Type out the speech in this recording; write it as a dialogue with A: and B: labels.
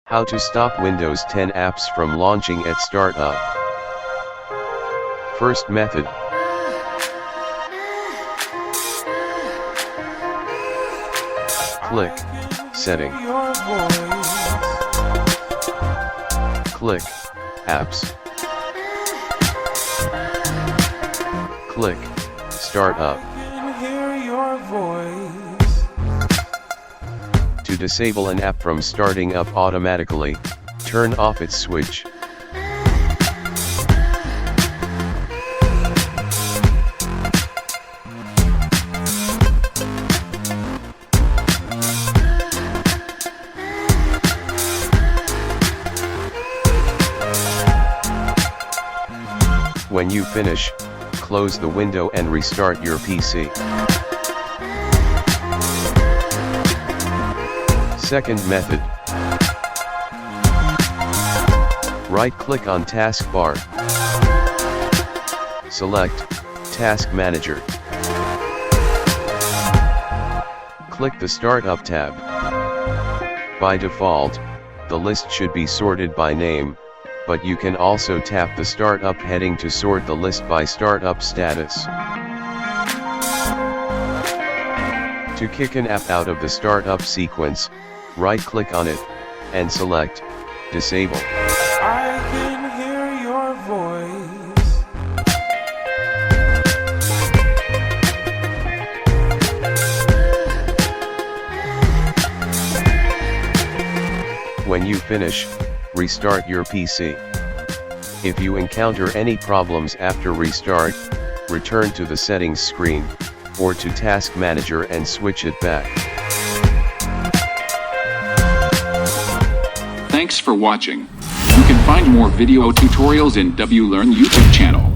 A: How to stop Windows 10 apps from launching at startup. First method. Click Setting. Click Apps. Click Startup. To disable an app from starting up automatically, turn off its switch. When you finish, close the window and restart your PC. Second method. Right-click on taskbar. Select Task Manager. Click the Startup tab. By default, the list should be sorted by name, but you can also tap the Startup heading to sort the list by startup status. To kick an app out of the startup sequence, right-click on it, and select Disable.
B: I can hear your voice.
A: When you finish, restart your PC. If you encounter any problems after restart, return to the settings screen, or to Task Manager and switch it back.
C: Thanks for watching. You can find more video tutorials in WLearn YouTube channel.